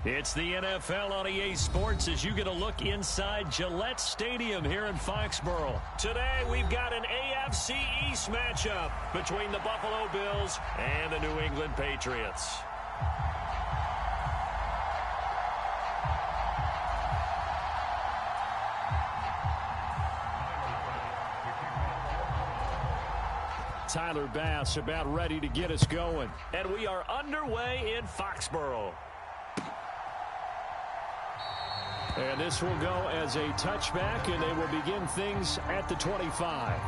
It's the NFL on EA Sports as you get a look inside Gillette Stadium here in Foxborough. Today we've got an AFC East matchup between the Buffalo Bills and the New England Patriots. Tyler Bass about ready to get us going. And we are underway in Foxborough. And this will go as a touchback, and they will begin things at the 25.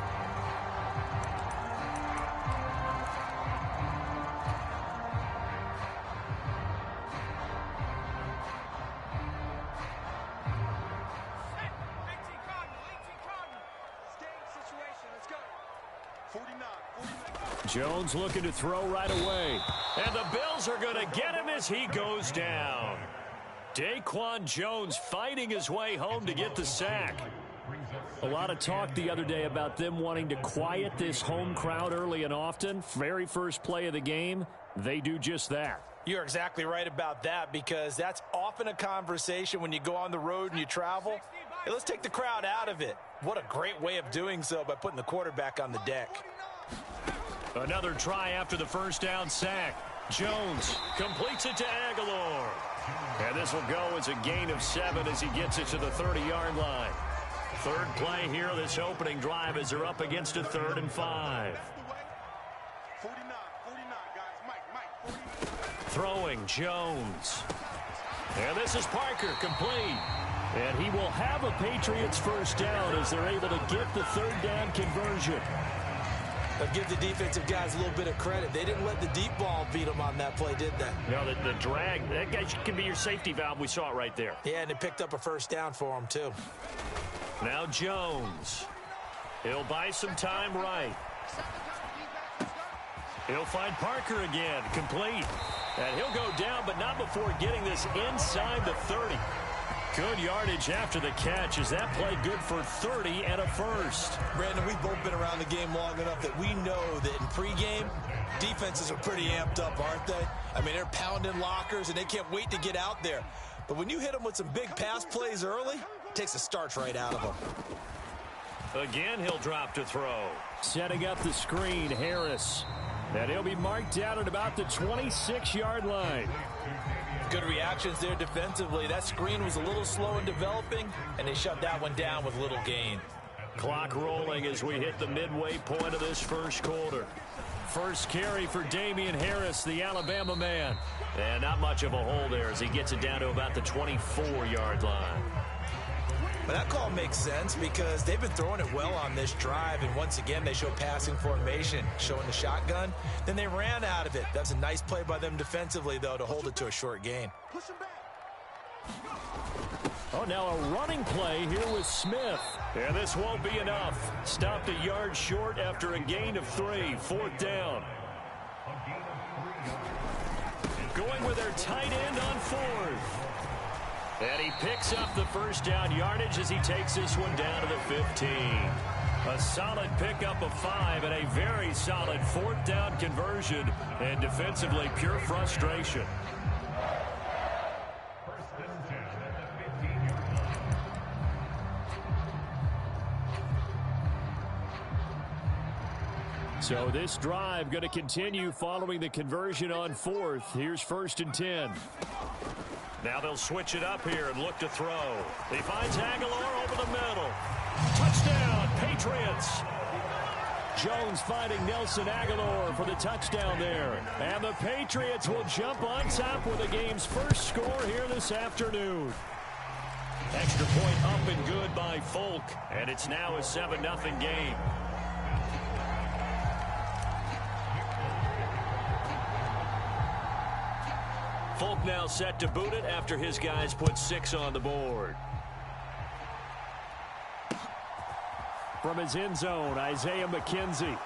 Jones looking to throw right away. And the Bills are going to get him as he goes down. Daquan Jones fighting his way home to get the sack. A lot of talk the other day about them wanting to quiet this home crowd early and often. Very first play of the game, they do just that. You're exactly right about that, because that's often a conversation when you go on the road and you travel. Hey, let's take the crowd out of it. What a great way of doing so by putting the quarterback on the deck. Another try after the first down sack. Jones completes it to Aguilar. And this will go as a gain of 7 as he gets it to the 30-yard line. Third play here, this opening drive, as they're up against a 3rd and 5. Throwing Jones. And this is Parker, complete. And he will have a Patriots first down as they're able to get the 3rd down conversion. I'll give the defensive guys a little bit of credit. They didn't let the deep ball beat them on that play, did they? No, the drag, that guy can be your safety valve. We saw it right there. Yeah, and they picked up a first down for him, too. Now Jones. He'll buy some time right. He'll find Parker again, complete. And he'll go down, but not before getting this inside the 30. Good yardage after the catch. Is that play good for 30 and a first? Brandon, we've both been around the game long enough that we know that in pregame, defenses are pretty amped up, aren't they? I mean, they're pounding lockers, and they can't wait to get out there. But when you hit them with some big pass plays early, it takes the starch right out of them. Again, he'll drop to throw. Setting up the screen, Harris. And he'll be marked down at about the 26-yard line. Good reactions there defensively. That screen was a little slow in developing, and they shut that one down with little gain. Clock rolling as we hit the midway point of this first quarter. First carry for Damian Harris, the Alabama man. And not much of a hole there as he gets it down to about the 24-yard line. But that call makes sense because they've been throwing it well on this drive, and once again they show passing formation, showing the shotgun. Then they ran out of it. That's a nice play by them defensively, though, to hold it to a short gain. Oh, now a running play here with Smith. And this won't be enough. Stopped a yard short after a gain of 3. 4th down. Going with their tight end on 4th. And he picks up the first down yardage as he takes this one down to the 15. A solid pickup of 5 and a very solid 4th down conversion. And defensively, pure frustration. So this drive going to continue following the conversion on 4th. Here's 1st and 10. Now they'll switch it up here and look to throw. He finds Aguilar over the middle. Touchdown, Patriots. Jones finding Nelson Aguilar for the touchdown there. And the Patriots will jump on top with the game's first score here this afternoon. Extra point up and good by Folk. And it's now a 7-0 game. Folk now set to boot it after his guys put 6 on the board. From his end zone, Isaiah McKenzie.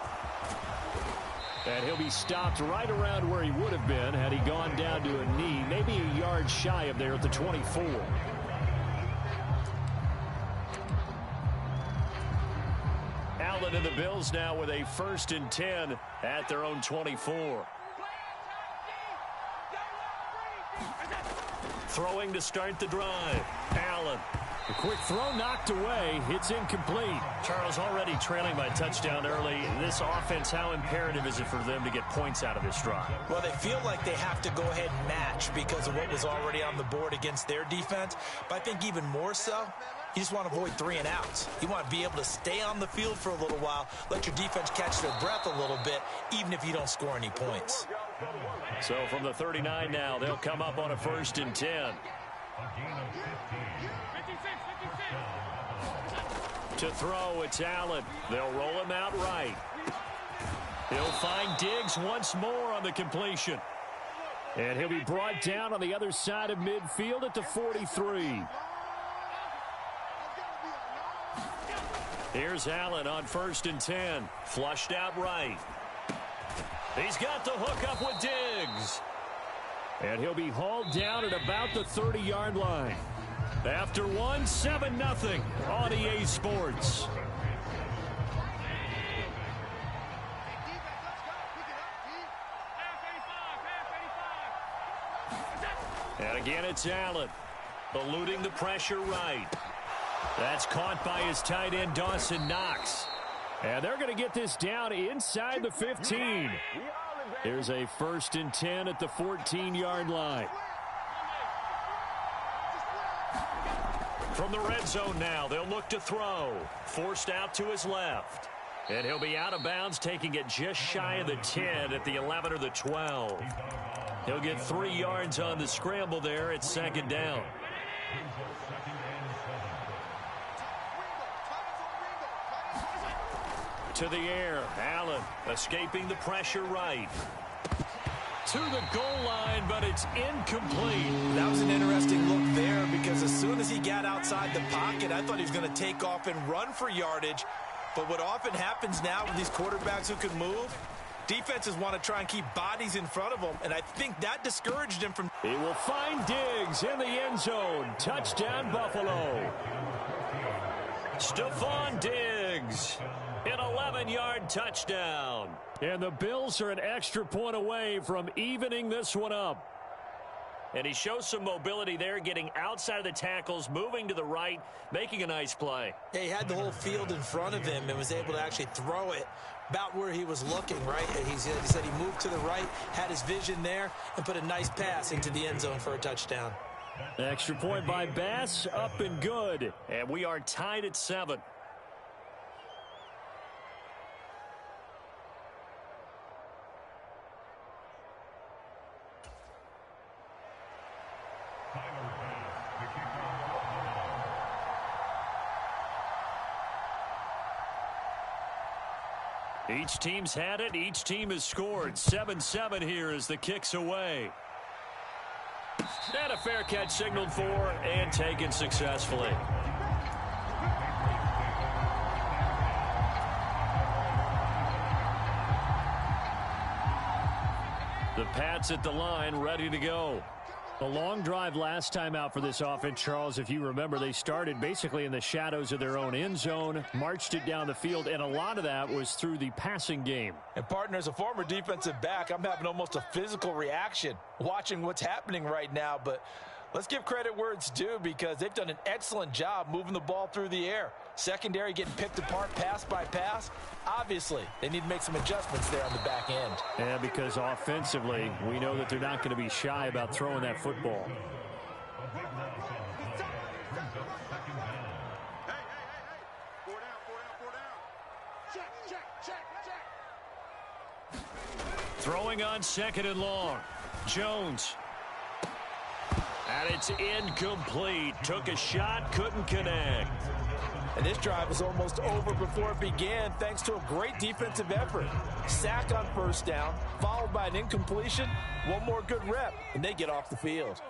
And he'll be stopped right around where he would have been had he gone down to a knee, maybe a yard shy of there at the 24. Allen and the Bills now with a 1st and 10 at their own 24. Throwing to start the drive. Allen. The quick throw knocked away. It's incomplete. Charles, already trailing by a touchdown early. This offense, how imperative is it for them to get points out of this drive? Well, they feel like they have to go ahead and match because of what was already on the board against their defense. But I think even more so, you just want to avoid 3 and outs. You want to be able to stay on the field for a little while, let your defense catch their breath a little bit, even if you don't score any points. So from the 39 now, they'll come up on a 1st and 10. To throw, it's Allen. They'll roll him out right. He'll find Diggs once more on the completion. And he'll be brought down on the other side of midfield at the 43. Here's Allen on 1st and 10. Flushed out right. He's got the hook up with Diggs. And he'll be hauled down at about the 30-yard line. After one, 7-0 on EA Sports. And again, it's Allen. Eluding the pressure right. That's caught by his tight end, Dawson Knox. And they're going to get this down inside the 15. Here's a 1st and 10 at the 14-yard line. From the red zone now, they'll look to throw. Forced out to his left. And he'll be out of bounds, taking it just shy of the 10 at the 11 or the 12. He'll get 3 yards on the scramble there at 2nd down. To the air, Allen escaping the pressure right. To the goal line, but it's incomplete. That was an interesting look there because as soon as he got outside the pocket, I thought he was going to take off and run for yardage. But what often happens now with these quarterbacks who can move, defenses want to try and keep bodies in front of them, and I think that discouraged him from... He will find Diggs in the end zone. Touchdown, Buffalo. Stephon Diggs. An 11-yard touchdown. And the Bills are an extra point away from evening this one up. And he shows some mobility there, getting outside of the tackles, moving to the right, making a nice play. Yeah, he had the whole field in front of him and was able to actually throw it about where he was looking, right? He said he moved to the right, had his vision there, and put a nice pass into the end zone for a touchdown. Extra point by Bass, up and good. And we are tied at 7. Each team's had it. Each team has scored. 7-7 here as the kick's away. And a fair catch signaled for and taken successfully. The Pats at the line, ready to go. A long drive last time out for this offense, Charles. If you remember, they started basically in the shadows of their own end zone, marched it down the field, and a lot of that was through the passing game. And, partner, as a former defensive back, I'm having almost a physical reaction watching what's happening right now. But let's give credit where it's due because they've done an excellent job moving the ball through the air. Secondary getting picked apart pass by pass. Obviously, they need to make some adjustments there on the back end. Yeah, because offensively, we know that they're not going to be shy about throwing that football. Throwing on 2nd and long. Jones. And it's incomplete. Took a shot, couldn't connect. And this drive was almost over before it began thanks to a great defensive effort. Sack on 1st down, followed by an incompletion. One more good rep, and they get off the field.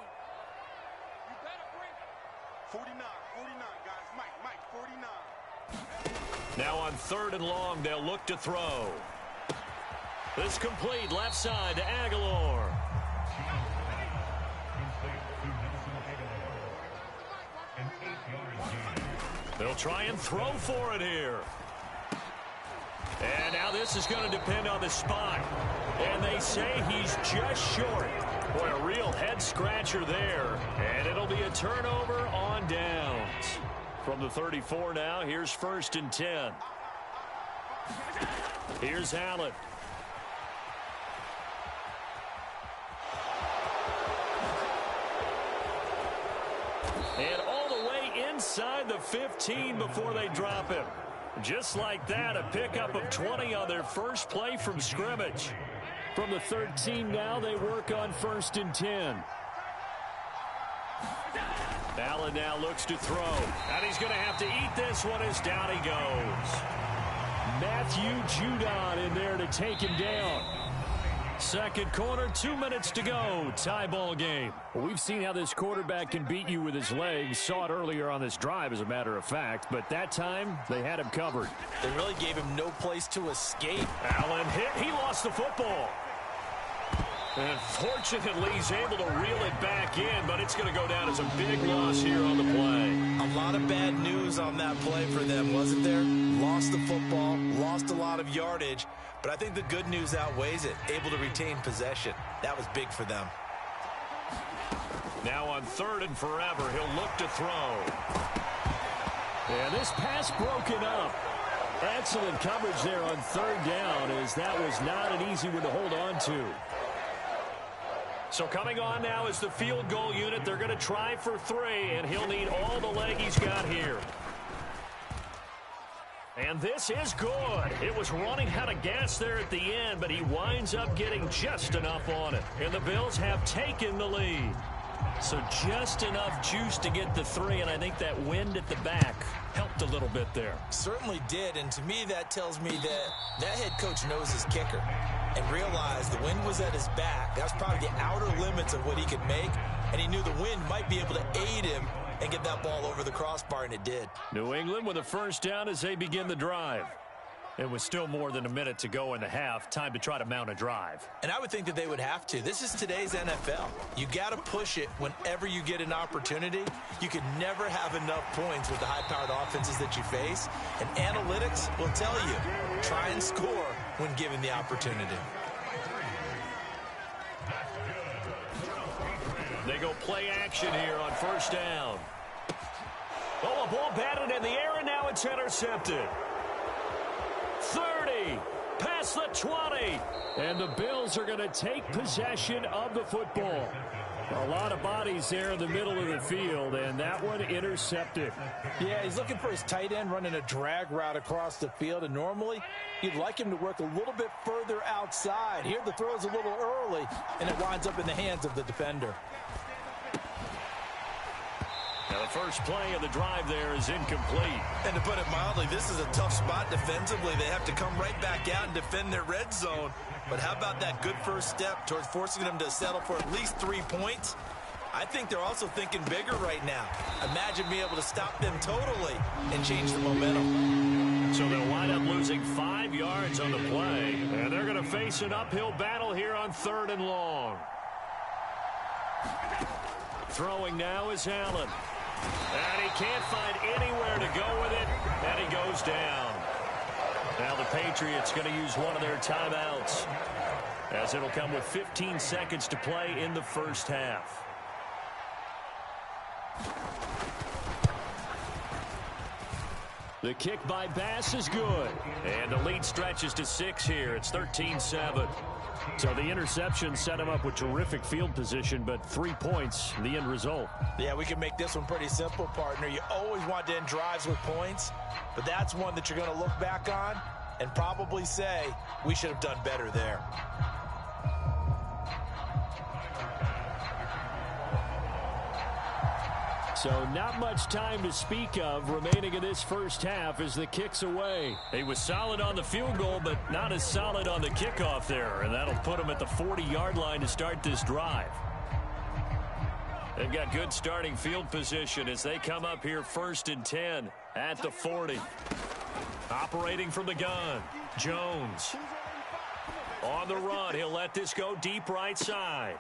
49, guys. Mike, 49. Now on 3rd and long, they'll look to throw. This complete left side to Aguilar. They'll try and throw for it here. And now this is going to depend on the spot. And they say he's just short. Boy, a real head-scratcher there. And it'll be a turnover on downs. From the 34 now, here's 1st and 10. Here's Allen. And all the way inside the 15 before they drop him. Just like that, a pickup of 20 on their first play from scrimmage. From the 13 now, they work on 1st and 10. Allen now looks to throw. And he's going to have to eat this one as down he goes. Matthew Judon in there to take him down. Second quarter, 2 minutes to go. Tie ball game. Well, we've seen how this quarterback can beat you with his legs. Saw it earlier on this drive, as a matter of fact. But that time, they had him covered. They really gave him no place to escape. Allen hit. He lost the football. And fortunately, he's able to reel it back in, but it's going to go down as a big loss here on the play. A lot of bad news on that play for them, wasn't there? Lost the football, lost a lot of yardage, but I think the good news outweighs it. Able to retain possession. That was big for them. Now on 3rd and forever, he'll look to throw. And this pass broken up. Excellent coverage there on 3rd down, as that was not an easy one to hold on to. So coming on now is the field goal unit. They're going to try for 3, and he'll need all the leg he's got here. And this is good. It was running out of gas there at the end, but he winds up getting just enough on it. And the Bills have taken the lead. So just enough juice to get the 3, and I think that wind at the back helped a little bit there. Certainly did, and to me that tells me that that head coach knows his kicker and realized the wind was at his back. That was probably the outer limits of what he could make, and he knew the wind might be able to aid him and get that ball over the crossbar, and it did. New England with a 1st down as they begin the drive. It was still more than a minute to go in the half. Time to try to mount a drive. And I would think that they would have to. This is today's NFL. You got to push it whenever you get an opportunity. You can never have enough points with the high-powered offenses that you face. And analytics will tell you, try and score when given the opportunity. They go play action here on 1st down. Oh, a ball batted in the air, and now it's intercepted. 30, past the 20, and the Bills are going to take possession of the football. A lot of bodies there in the middle of the field, and that one intercepted. Yeah, he's looking for his tight end running a drag route across the field, and normally you'd like him to work a little bit further outside. Here the throw is a little early, and it winds up in the hands of the defender. Now the first play of the drive there is incomplete. And to put it mildly, this is a tough spot defensively. They have to come right back out and defend their red zone. But how about that good first step towards forcing them to settle for at least 3 points? I think they're also thinking bigger right now. Imagine being able to stop them totally and change the momentum. So they'll wind up losing 5 yards on the play. And they're going to face an uphill battle here on 3rd and long. Throwing now is Allen. And he can't find anywhere to go with it, and he goes down. Now the Patriots going to use one of their timeouts, as it'll come with 15 seconds to play in the first half. The kick by Bass is good, and the lead stretches to 6 here. It's 13-7. So the interception set him up with terrific field position, but 3 points, the end result. Yeah, we can make this one pretty simple, partner. You always want to end drives with points, but that's one that you're going to look back on and probably say, we should have done better there. So not much time to speak of remaining in this first half as the kick's away. He was solid on the field goal, but not as solid on the kickoff there, and that'll put him at the 40-yard line to start this drive. They've got good starting field position as they come up here 1st and 10 at the 40. Operating from the gun, Jones. On the run, he'll let this go deep right side.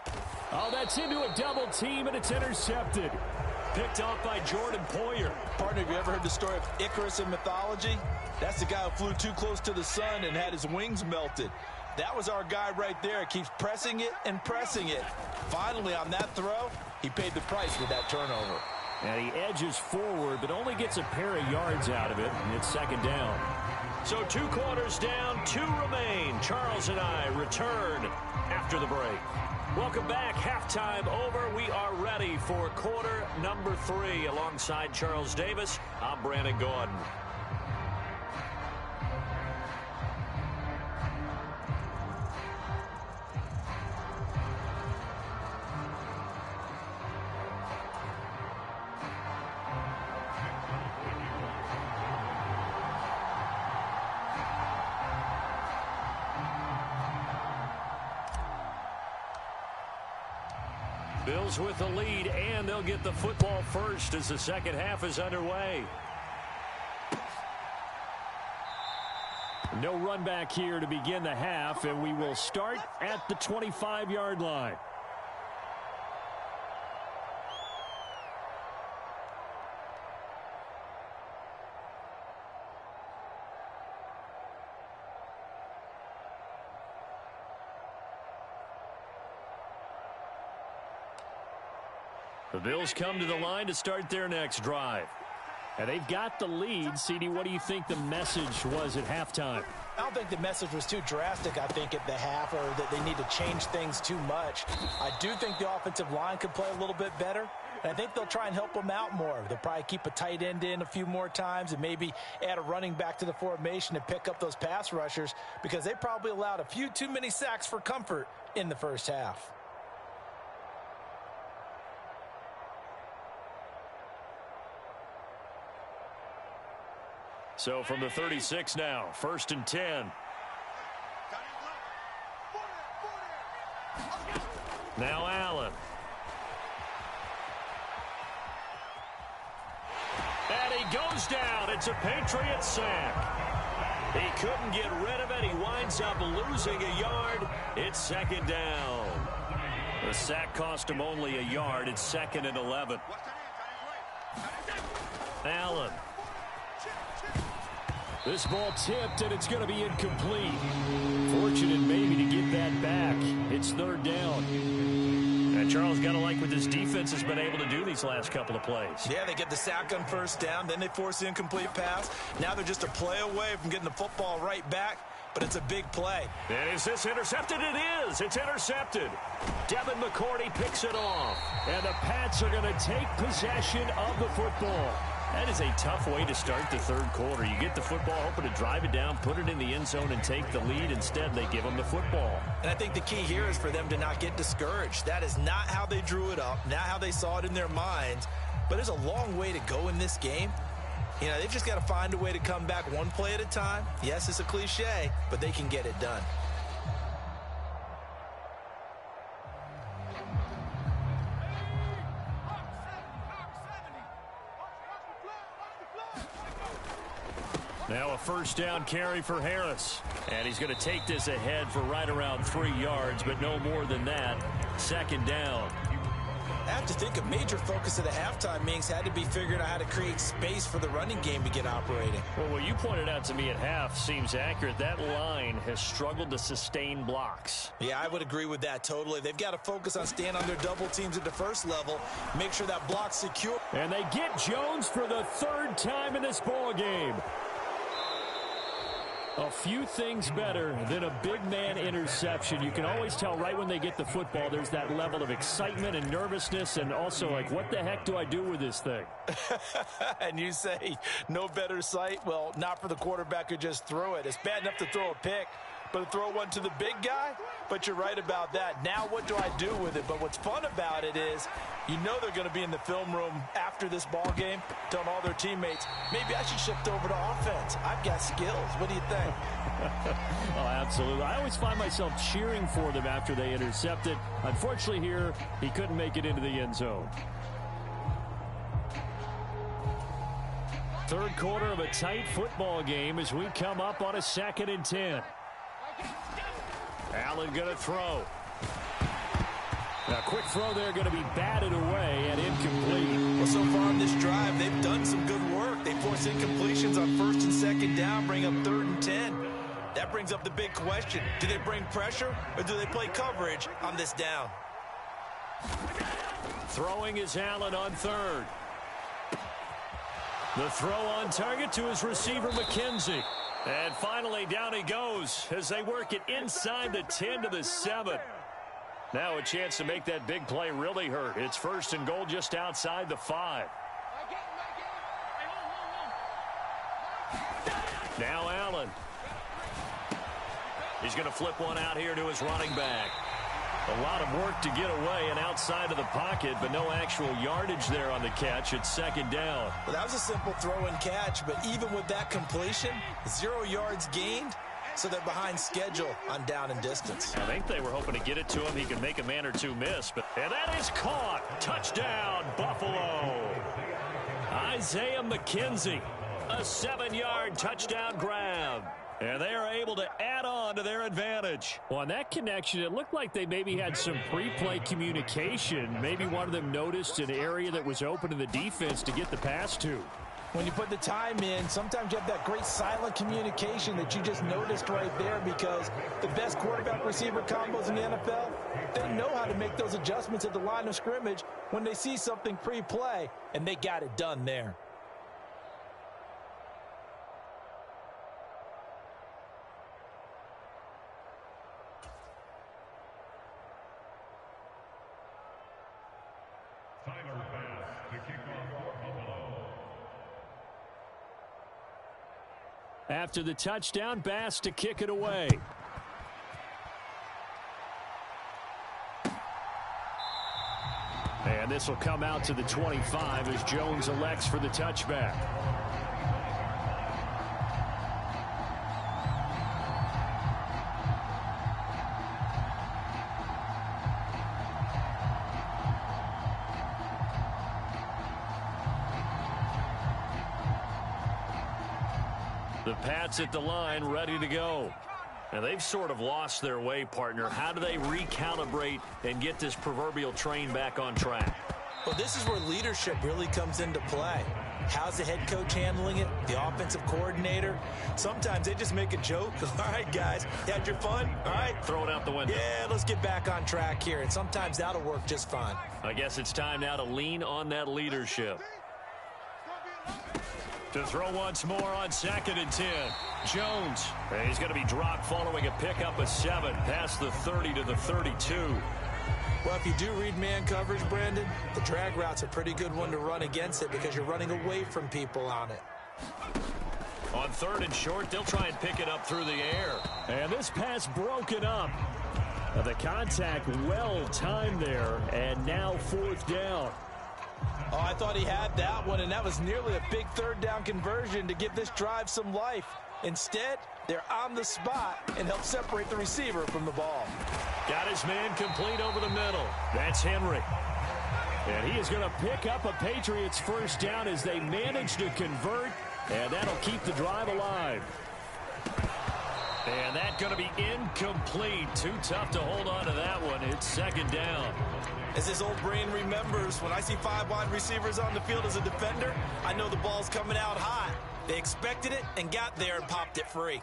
Oh, that's into a double team, and it's intercepted. picked off by Jordan Poyer. Partner, have you ever heard the story of Icarus in mythology? That's the guy who flew too close to the sun and had his wings melted. That was our guy right there. Keeps pressing it and pressing it. Finally, on that throw, he paid the price with that turnover. And he edges forward, but only gets a pair of yards out of it, and it's second down. So 2 quarters down, 2 remain. Charles and I return after the break. Welcome back. Halftime over. We are ready for quarter number 3. Alongside Charles Davis, I'm Brandon Gordon. Bills with the lead, and they'll get the football first as the second half is underway. No run back here to begin the half, and we will start at the 25-yard line. The Bills come to the line to start their next drive. And they've got the lead. CD, what do you think the message was at halftime? I don't think the message was too drastic, I think, at the half, or that they need to change things too much. I do think the offensive line could play a little bit better, and I think they'll try and help them out more. They'll probably keep a tight end in a few more times and maybe add a running back to the formation to pick up those pass rushers, because they probably allowed a few too many sacks for comfort in the first half. So from the 36 now, 1st and 10. Now Allen. And he goes down. It's a Patriot sack. He couldn't get rid of it. He winds up losing a yard. It's second down. The sack cost him only a yard. It's 2nd and 11. Allen. This ball tipped, and it's going to be incomplete. Fortunate maybe to get that back. It's 3rd down. And Charles, got to like what this defense has been able to do these last couple of plays. Yeah, they get the sack on 1st down, then they force the incomplete pass. Now they're just a play away from getting the football right back, but it's a big play. And is this intercepted? It is. It's intercepted. Devin McCourty picks it off. And the Pats are going to take possession of the football. That is a tough way to start the 3rd quarter. You get the football, hoping to drive it down, put it in the end zone, and take the lead. Instead, they give them the football. And I think the key here is for them to not get discouraged. That is not how they drew it up, not how they saw it in their minds. But there's a long way to go in this game. You know, they've just got to find a way to come back one play at a time. Yes, it's a cliche, but they can get it done. Now a 1st down carry for Harris. And he's going to take this ahead for right around 3 yards, but no more than that. 2nd down. I have to think a major focus of the halftime meetings had to be figuring out how to create space for the running game to get operating. Well, what you pointed out to me at half seems accurate. That line has struggled to sustain blocks. Yeah, I would agree with that totally. They've got to focus on staying on their double teams at the 1st level, make sure that block's secure. And they get Jones for the 3rd time in this ball game. A few things better than a big man interception. You can always tell right when they get the football, there's that level of excitement and nervousness, and also like, what the heck do I do with this thing? And you say no better sight? Well, not for the quarterback who just threw it. It's bad enough to throw a pick, but to throw one to the big guy? But you're right about that. Now what do I do with it? But what's fun about it is you know they're going to be in the film room after this ball game telling all their teammates, maybe I should shift over to offense. I've got skills. What do you think? Oh, absolutely. I always find myself cheering for them after they intercept it. Unfortunately here, he couldn't make it into the end zone. 3rd quarter of a tight football game as we come up on a 2nd and 10. Allen going to throw. A quick throw there going to be batted away and incomplete. Well, so far on this drive, they've done some good work. They force incompletions on 1st and 2nd down, bring up 3rd and 10. That brings up the big question. Do they bring pressure or do they play coverage on this down? Throwing is Allen on 3rd. The throw on target to his receiver, McKenzie. And finally, down he goes as they work it inside the 10 to the 7. Now a chance to make that big play really hurt. It's 1st and goal just outside the 5. Now Allen. He's going to flip one out here to his running back. A lot of work to get away and outside of the pocket, but no actual yardage there on the catch. It's 2nd down. Well, that was a simple throw and catch, but even with that completion, 0 yards gained, so they're behind schedule on down and distance. I think they were hoping to get it to him. He could make a man or two miss, and that is caught. Touchdown, Buffalo. Isaiah McKenzie, a 7-yard touchdown grab. And they are able to add on to their advantage. Well, on that connection, it looked like they maybe had some pre-play communication. Maybe one of them noticed an area that was open in the defense to get the pass to. When you put the time in, sometimes you have that great silent communication that you just noticed right there, because the best quarterback-receiver combos in the NFL, they know how to make those adjustments at the line of scrimmage when they see something pre-play, and they got it done there. After the touchdown, Bass to kick it away. And this will come out to the 25 as Jones elects for the touchback. The Pats at the line, ready to go. And they've sort of lost their way, partner. How do they recalibrate and get this proverbial train back on track? Well, this is where leadership really comes into play. How's the head coach handling it? The offensive coordinator? Sometimes they just make a joke. All right, guys, you had your fun? All right. Throw it out the window. Yeah, let's get back on track here. And sometimes that'll work just fine. I guess it's time now to lean on that leadership. To throw once more on 2nd and 10. Jones. He's going to be dropped following a pickup of 7 past the 30 to the 32. Well, if you do read man coverage, Brandon, the drag route's a pretty good one to run against it because you're running away from people on it. On 3rd and short, they'll try and pick it up through the air. And this pass broken up. The contact well timed there, and now 4th down. Oh, I thought he had that one, and that was nearly a big 3rd down conversion to give this drive some life. Instead, they're on the spot and help separate the receiver from the ball. Got his man complete over the middle. That's Henry. And he is going to pick up a Patriots 1st down as they manage to convert, and that'll keep the drive alive. And that's going to be incomplete. Too tough to hold on to that one. It's 2nd down. As his old brain remembers, when I see 5 wide receivers on the field as a defender, I know the ball's coming out hot. They expected it and got there and popped it free.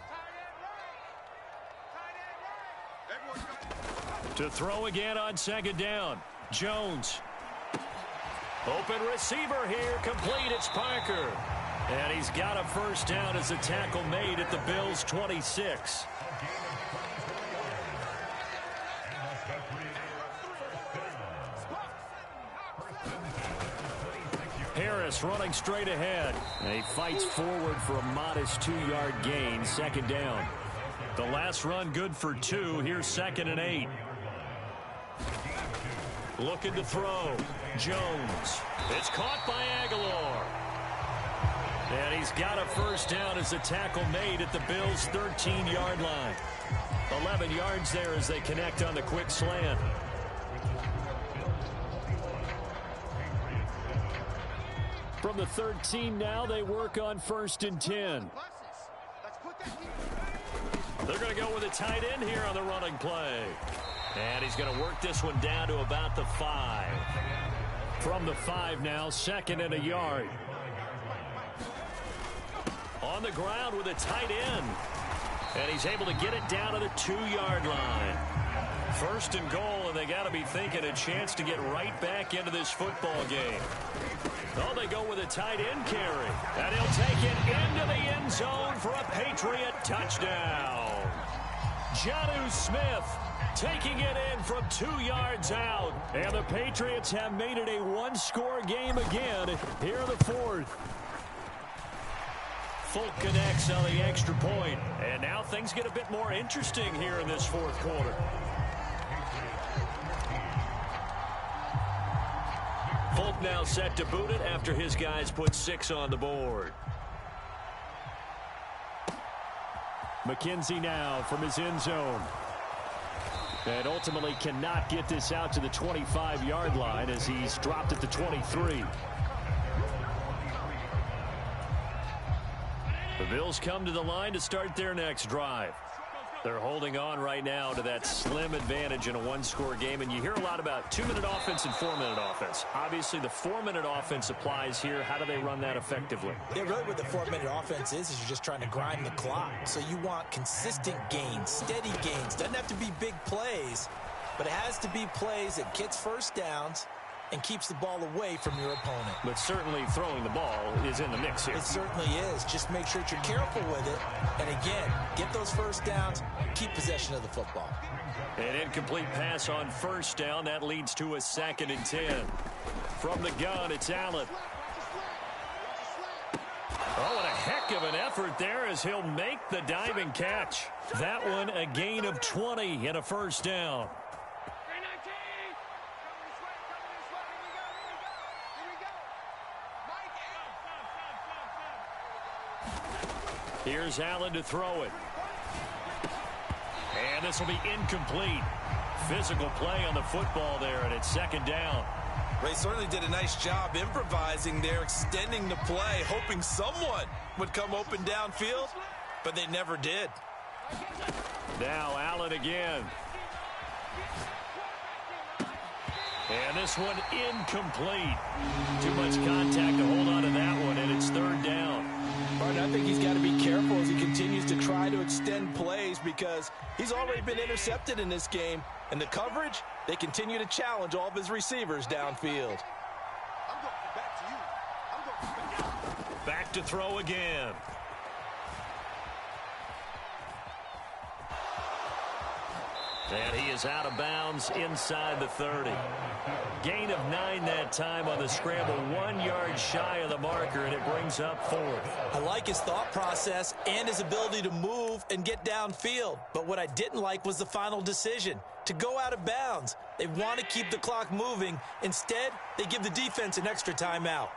To throw again on 2nd down. Jones. Open receiver here. Complete. It's Parker. And he's got a 1st down as a tackle made at the Bills' 26. Harris running straight ahead. And he fights forward for a modest 2-yard gain. 2nd down. The last run good for 2. Here's 2nd and 8. Looking to throw. Jones. It's caught by Aguilar. And he's got a 1st down as a tackle made at the Bills' 13-yard line. 11 yards there as they connect on the quick slant. From the 13 now, they work on 1st and 10. They're going to go with a tight end here on the running play. And he's going to work this one down to about the 5. From the 5 now, 2nd and a yard. On the ground with a tight end. And he's able to get it down to the 2-yard line. 1st and goal, and they got to be thinking a chance to get right back into this football game. Oh, they go with a tight end carry. And he'll take it into the end zone for a Patriot touchdown. Jonnu Smith taking it in from 2 yards out. And the Patriots have made it a 1-score game again here in the 4th. Folk connects on the extra point. And now things get a bit more interesting here in this 4th quarter. Folk now set to boot it after his guys put 6 on the board. McKenzie now from his end zone. And ultimately cannot get this out to the 25-yard line as he's dropped at the 23. The Bills come to the line to start their next drive. They're holding on right now to that slim advantage in a 1-score game. And you hear a lot about 2-minute offense and 4-minute offense. Obviously, the 4-minute offense applies here. How do they run that effectively? Yeah, really what the 4-minute offense is you're just trying to grind the clock. So you want consistent gains, steady gains. Doesn't have to be big plays, but it has to be plays that gets first downs and keeps the ball away from your opponent. But certainly throwing the ball is in the mix here. It certainly is. Just make sure that you're careful with it. And again, get those first downs, keep possession of the football. An incomplete pass on 1st down. That leads to a 2nd and 10. From the gun, it's Allen. Oh, and a heck of an effort there as he'll make the diving catch. That one a gain of 20 and a 1st down. Here's Allen to throw it. And this will be incomplete. Physical play on the football there, and it's 2nd down. Ray certainly did a nice job improvising there, extending the play, hoping someone would come open downfield, but they never did. Now Allen again. And this one incomplete. Too much contact to hold on to that one, and it's 3rd down. I think he's got to be careful as he continues to try to extend plays because he's already been intercepted in this game. And the coverage, they continue to challenge all of his receivers downfield. Back to throw again. And he is out of bounds inside the 30. Gain of 9 that time on the scramble, 1 yard shy of the marker, and it brings up 4th. I like his thought process and his ability to move and get downfield. But what I didn't like was the final decision, to go out of bounds. They want to keep the clock moving. Instead, they give the defense an extra timeout.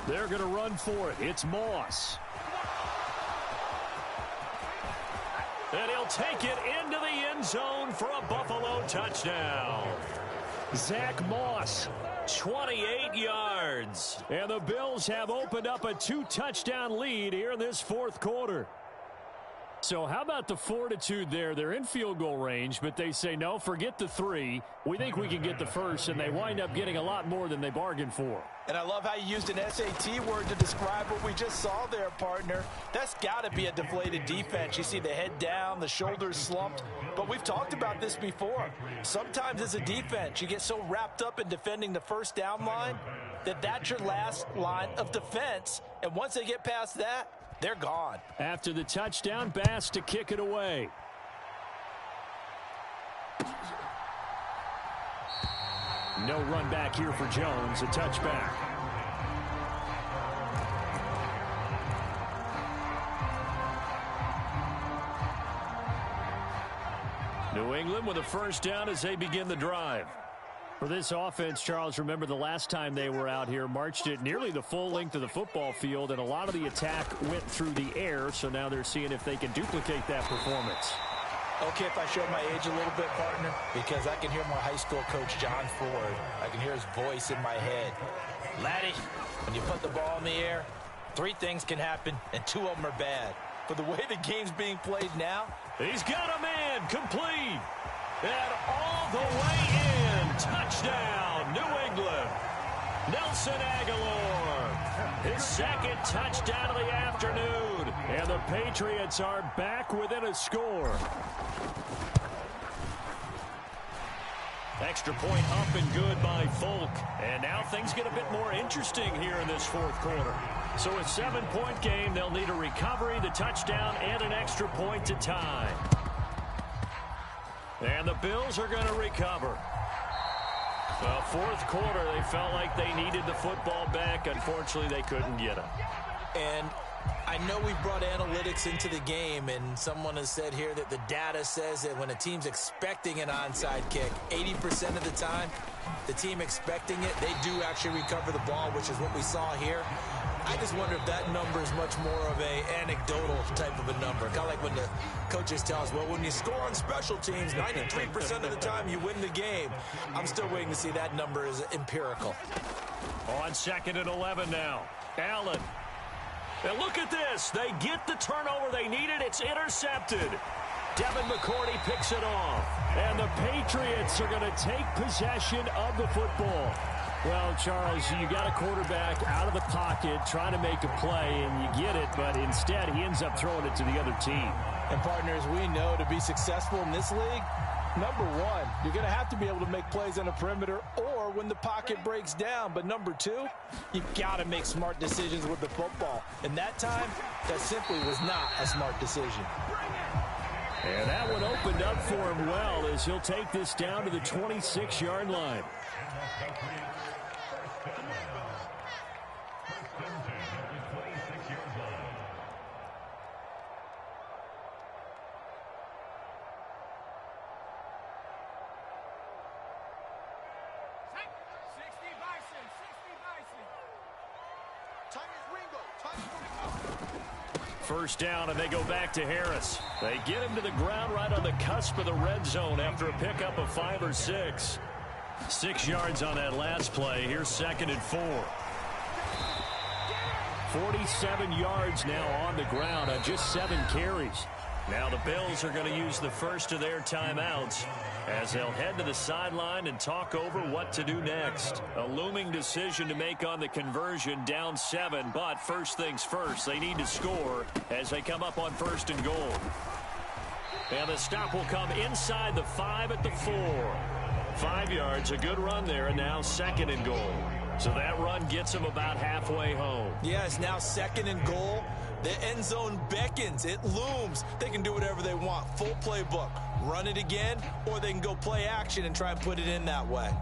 They're going to run for it. It's Moss. And he'll take it into the end zone for a Buffalo touchdown. Zach Moss, 28 yards. And the Bills have opened up a 2-touchdown lead here in this 4th quarter. So how about the fortitude there? They're in field goal range, but they say, no, forget the 3. We think we can get the 1st, and they wind up getting a lot more than they bargained for. And I love how you used an SAT word to describe what we just saw there, partner. That's got to be a deflated defense. You see the head down, the shoulders slumped. But we've talked about this before. Sometimes as a defense, you get so wrapped up in defending the 1st down line that that's your last line of defense. And once they get past that, they're gone. After the touchdown, Bass to kick it away. No run back here for Jones. A touchback. New England with a 1st down as they begin the drive. For this offense, Charles, remember the last time they were out here, marched it nearly the full length of the football field, and a lot of the attack went through the air, so now they're seeing if they can duplicate that performance. Okay, if I show my age a little bit, partner, because I can hear my high school coach, John Ford. I can hear his voice in my head. Laddie, when you put the ball in the air, 3 things can happen, and 2 of them are bad. But the way the game's being played now, He's got a man complete. And all the way in. Touchdown, New England. Nelson Aguilar. His second touchdown of the afternoon. And the Patriots are back within a score. Extra point up and good by Folk. And now things get a bit more interesting here in this fourth quarter. So a 7-point game, they'll need a recovery, the touchdown, and an extra point to tie. And the Bills are going to recover. Well, fourth quarter, they felt like they needed the football back. Unfortunately, they couldn't get it. And I know we brought analytics into the game, and someone has said here that the data says that when a team's expecting an onside kick, 80% of the time, the team expecting it, they do actually recover the ball, which is what we saw here. I just wonder if that number is much more of a anecdotal type of a number. Kind of like when the coaches tell us, well, when you score on special teams, 93% of the time you win the game. I'm still waiting to see that number is empirical. On 2nd and 11 now. Allen. And look at this. They get the turnover they needed. It's intercepted. Devin McCourty picks it off. And the Patriots are going to take possession of the football. Well, Charles, you got a quarterback out of the pocket trying to make a play, and you get it, but instead he ends up throwing it to the other team. And, partners, we know to be successful in this league, number one, you're going to have to be able to make plays on the perimeter or when the pocket breaks down. But number two, you've got to make smart decisions with the football. And that time, that simply was not a smart decision. And that one opened up for him well as he'll take this down to the 26-yard line. First down, and they go back to Harris. They get him to the ground right on the cusp of the red zone after a pickup of 5 or 6. 6 yards on that last play. Here's 2nd and 4. 47 yards now on the ground on just 7 carries. Now the Bills are going to use the first of their timeouts as they'll head to the sideline and talk over what to do next. A looming decision to make on the conversion, down 7, but first things first, they need to score as they come up on 1st and goal. And the stop will come inside the 5 at the 4. 5 yards, a good run there, and now 2nd and goal. So that run gets them about halfway home. Yeah, it's now 2nd and goal. The end zone beckons. It looms. They can do whatever they want. Full playbook. Run it again, or they can go play action and try and put it in that way.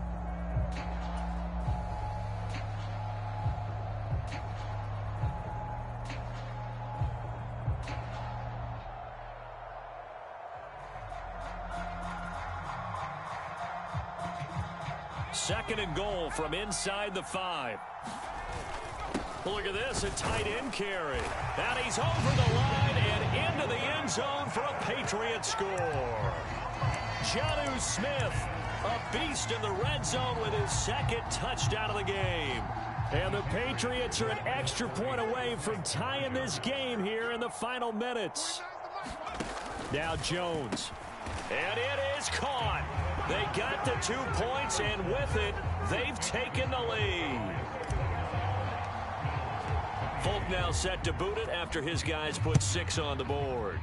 Second and goal from inside the 5. Look at this, a tight end carry. And he's over the line and into the end zone for a Patriot score. Jonnu Smith, a beast in the red zone with his 2nd touchdown of the game. And the Patriots are an extra point away from tying this game here in the final minutes. Now Jones. And it is caught. They got the 2 points, and with it, they've taken the lead. Folk now set to boot it after his guys put 6 on the board.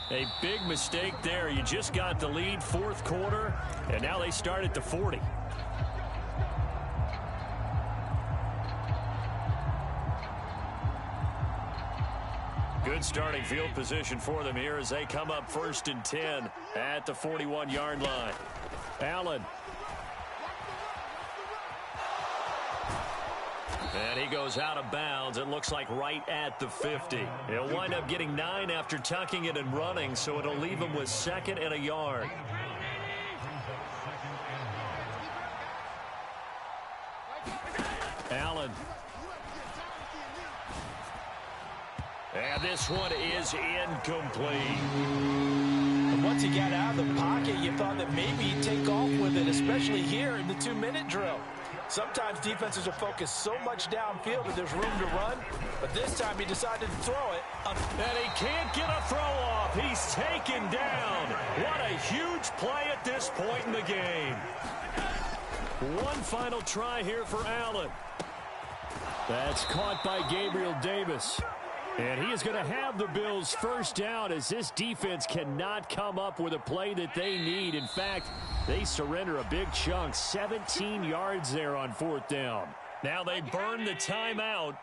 A big mistake there. You just got the lead 4th quarter, and now they start at the 40. Good starting field position for them here as they come up 1st and 10 at the 41-yard line. Allen. And he goes out of bounds. It looks like right at the 50. He'll wind up getting 9 after tucking it and running, so it'll leave him with 2nd and a yard. Allen. And this one is incomplete. And once he got out of the pocket, you thought that maybe he'd take off with it, especially here in the 2-minute drill. Sometimes defenses are focused so much downfield that there's room to run, but this time he decided to throw it. And he can't get a throw off. He's taken down. What a huge play at this point in the game. One final try here for Allen. That's caught by Gabriel Davis. And he is going to have the Bills first down as this defense cannot come up with a play that they need. In fact, they surrender a big chunk, 17 yards there on fourth down. Now they burn the timeout,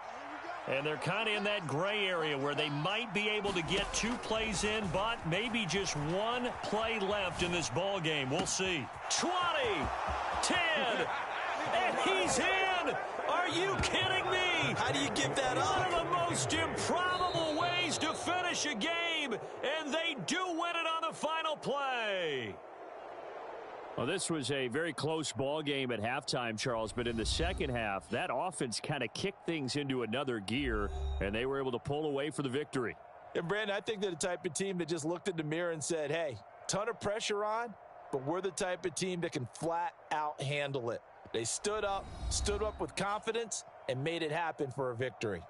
and they're kind of in that gray area where they might be able to get 2 plays in, but maybe just 1 play left in this ball game. We'll see. 20, 10, and he's in. Are you kidding me? How do you give that up? One of the most improbable ways to finish a game, and they do win it on the final play. Well, this was a very close ball game at halftime, Charles, but in the second half, that offense kind of kicked things into another gear, and they were able to pull away for the victory. And, Brandon, I think they're the type of team that just looked in the mirror and said, hey, ton of pressure on, but we're the type of team that can flat out handle it. They stood up with confidence, and made it happen for a victory.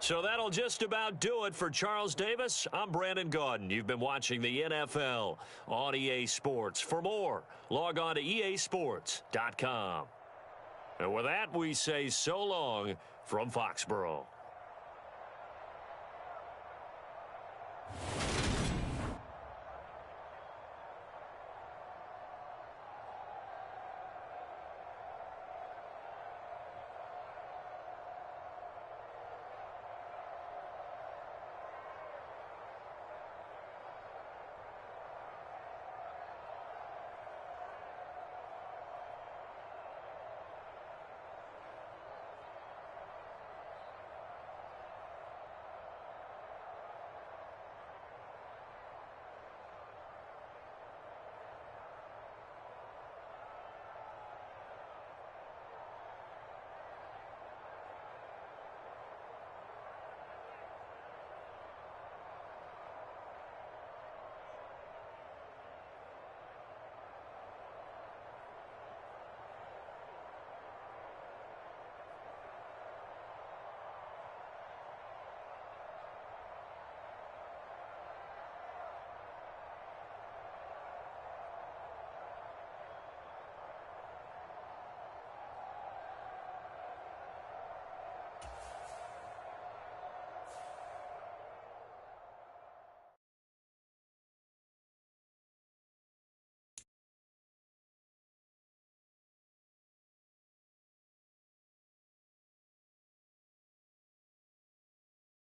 So that'll just about do it for Charles Davis. I'm Brandon Gaudin. You've been watching the NFL on EA Sports. For more, log on to easports.com. And with that, we say so long from Foxborough.